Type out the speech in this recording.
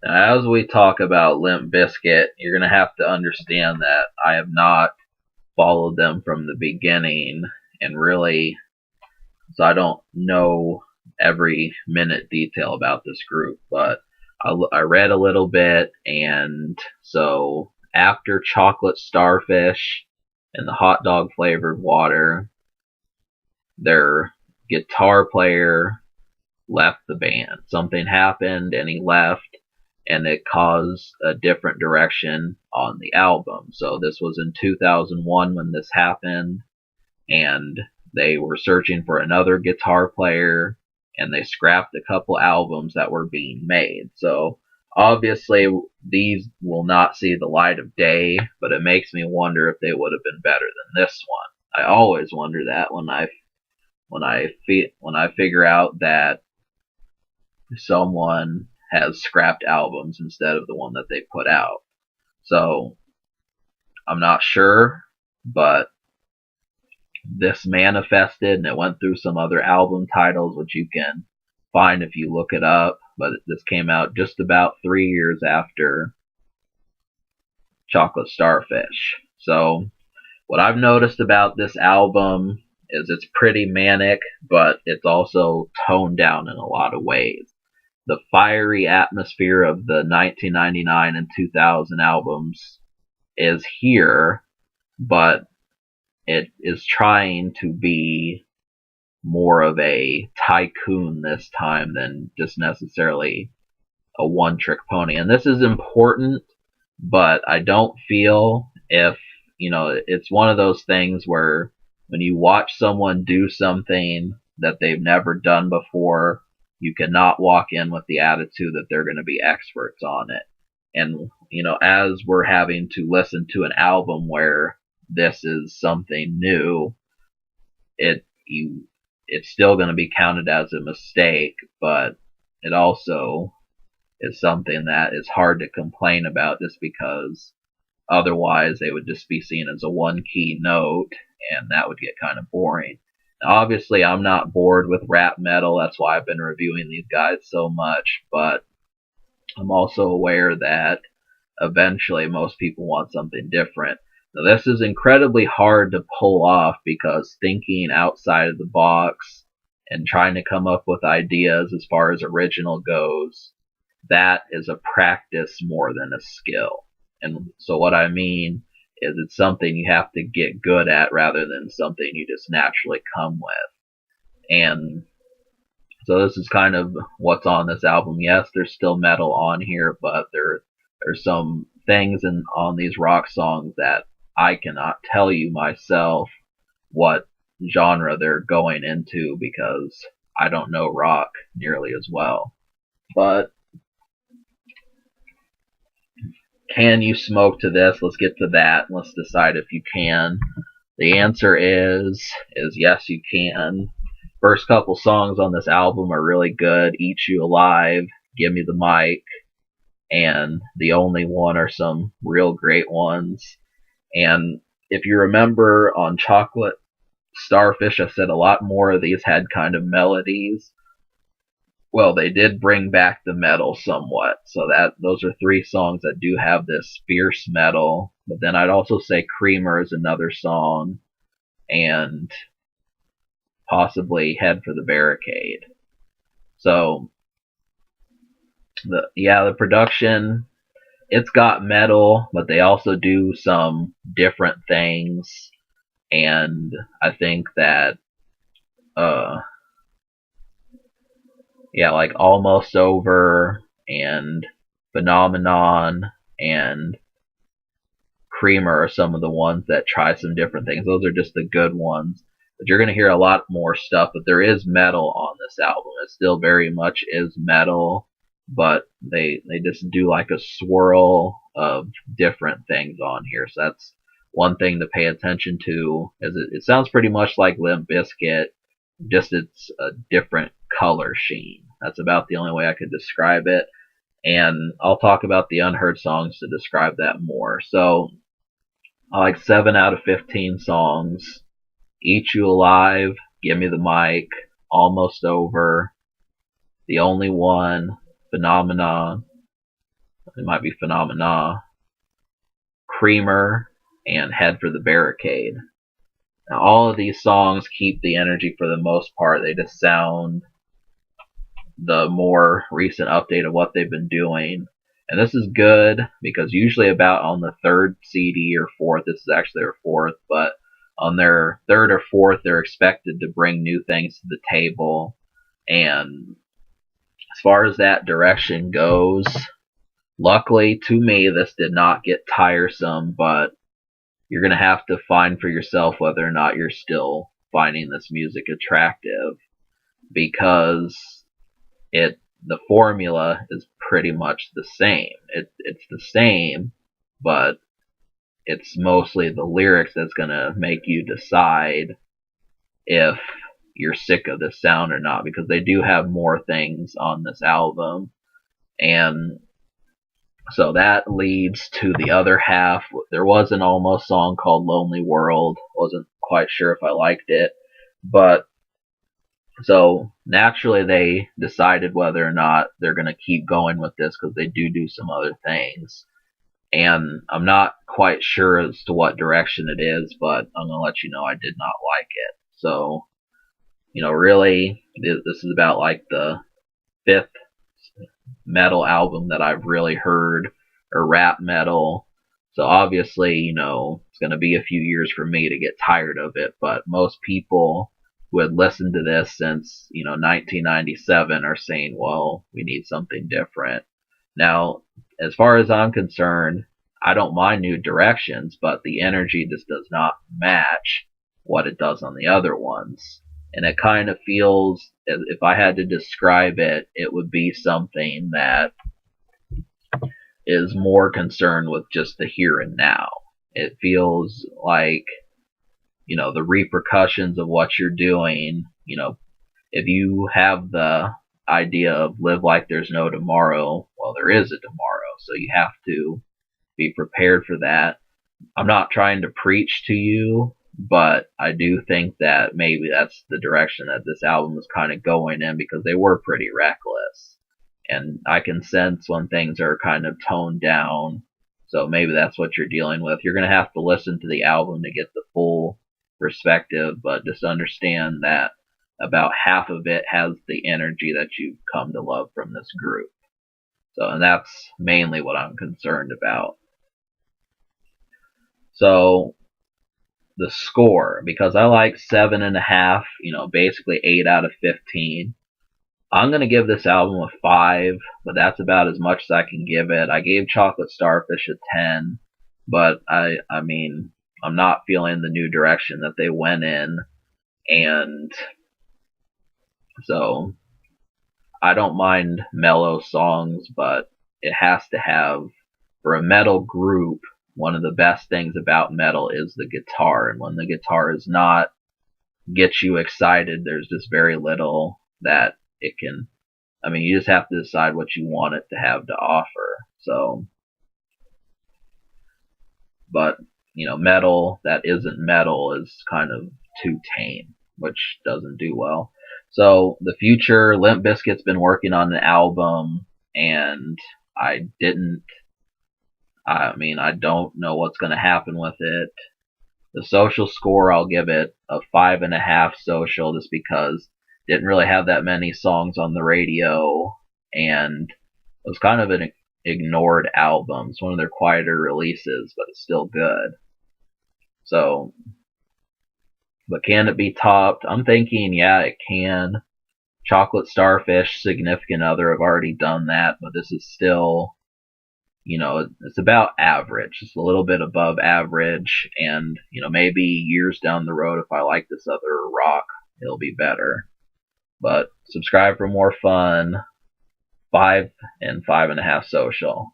As we talk about Limp Bizkit, you're going to have to understand that I have not followed them from the beginning, and really, so I don't know every minute detail about this group, but I read a little bit, and so after Chocolate Starfish and the hot dog flavored water, their guitar player left the band. Something happened and he left, and it caused a different direction on the album. So this was in 2001 when this happened, and they were searching for another guitar player, and they scrapped a couple albums that were being made. So obviously these will not see the light of day, but it makes me wonder if they would have been better than this one. I always wonder that when I figure out that someone has scrapped albums instead of the one that they put out. So I'm not sure, but this manifested and it went through some other album titles, which you can find if you look it up. But this came out just about 3 years after Chocolate Starfish. So what I've noticed about this album is it's pretty manic, but it's also toned down in a lot of ways. The fiery atmosphere of the 1999 and 2000 albums is here, but it is trying to be more of a tycoon this time than just necessarily a one trick pony. And this is important, but I don't feel if, it's one of those things where when you watch someone do something that they've never done before, you cannot walk in with the attitude that they're going to be experts on it. And, as we're having to listen to an album where this is something new, it's still going to be counted as a mistake, but it also is something that is hard to complain about just because otherwise they would just be seen as a one key note, and that would get kind of boring. Now, obviously, I'm not bored with rap metal. That's why I've been reviewing these guys so much, but I'm also aware that eventually most people want something different. Now, this is incredibly hard to pull off because thinking outside of the box and trying to come up with ideas as far as original goes, that is a practice more than a skill. And so what I mean is it's something you have to get good at rather than something you just naturally come with. And so this is kind of what's on this album. Yes, there's still metal on here, but there's some things on these rock songs that I cannot tell you myself what genre they're going into because I don't know rock nearly as well. But can you smoke to this? Let's get to that. Let's decide if you can. The answer is yes, you can. First couple songs on this album are really good. Eat You Alive, Give Me the Mic, and The Only One are some real great ones. And if you remember on Chocolate Starfish, I said a lot more of these had kind of melodies. Well, they did bring back the metal somewhat. So those are three songs that do have this fierce metal. But then I'd also say Creamer is another song, and possibly Head for the Barricade. So the production, it's got metal, but they also do some different things, and I think that like Almost Over and Phenomenon and Creamer are some of the ones that try some different things. Those are just the good ones. But you're going to hear a lot more stuff, but there is metal on this album. It still very much is metal, but they just do like a swirl of different things on here. So that's one thing to pay attention to. Is it sounds pretty much like Limp Bizkit, just it's a different color sheen. That's about the only way I could describe it. And I'll talk about the unheard songs to describe that more. So I like 7 out of 15 songs. Eat You Alive, Give Me the Mic, Almost Over, The Only One, Phenomenon, It might be Phenomena, Creamer, and Head for the Barricade. Now, all of these songs keep the energy for the most part. They just sound the more recent update of what they've been doing. And this is good because usually about on the third CD or fourth, this is actually their fourth, but on their third or fourth, they're expected to bring new things to the table. And as far as that direction goes, luckily to me, this did not get tiresome, but you're going to have to find for yourself whether or not you're still finding this music attractive, because the formula is pretty much the same. It's the same, but it's mostly the lyrics that's going to make you decide if you're sick of this sound or not, because they do have more things on this album. And so that leads to the other half. There was an almost song called Lonely World. Wasn't quite sure if I liked it, but so naturally they decided whether or not they're going to keep going with this, because they do some other things. And I'm not quite sure as to what direction it is, but I'm going to let you know I did not like it. So, really, this is about like the fifth metal album that I've really heard, or rap metal. So obviously, it's going to be a few years for me to get tired of it, but most people who had listened to this since, 1997 are saying, well, we need something different. Now, as far as I'm concerned, I don't mind new directions, but the energy just does not match what it does on the other ones. And it kind of feels, if I had to describe it, it would be something that is more concerned with just the here and now. It feels like, the repercussions of what you're doing, if you have the idea of live like there's no tomorrow, well, there is a tomorrow, so you have to be prepared for that. I'm not trying to preach to you, but I do think that maybe that's the direction that this album is kind of going in, because they were pretty reckless. And I can sense when things are kind of toned down. So maybe that's what you're dealing with. You're going to have to listen to the album to get the full perspective, but just understand that about half of it has the energy that you've come to love from this group. So, and that's mainly what I'm concerned about. So, the score, because I like 7.5, basically 8 out of 15. I'm going to give this album a 5, but that's about as much as I can give it. I gave Chocolate Starfish a 10, but I mean, I'm not feeling the new direction that they went in, and so I don't mind mellow songs, but it has to have, for a metal group, one of the best things about metal is the guitar, and when the guitar is not get you excited, there's just very little that it can. I mean, you just have to decide what you want it to have to offer. So, but metal that isn't metal is kind of too tame, which doesn't do well. So the future, Limp Bizkit's been working on an album, and I don't know what's going to happen with it. The social score, I'll give it a 5.5 social, just because it didn't really have that many songs on the radio, and it was kind of an ignored album. It's one of their quieter releases, but it's still good. So, but can it be topped? I'm thinking, yeah, it can. Chocolate Starfish, Significant Other, I've already done that, but this is still, it's about average. It's a little bit above average, and, maybe years down the road, if I like this other rock, it'll be better. But subscribe for more fun. 5 and 5.5 social.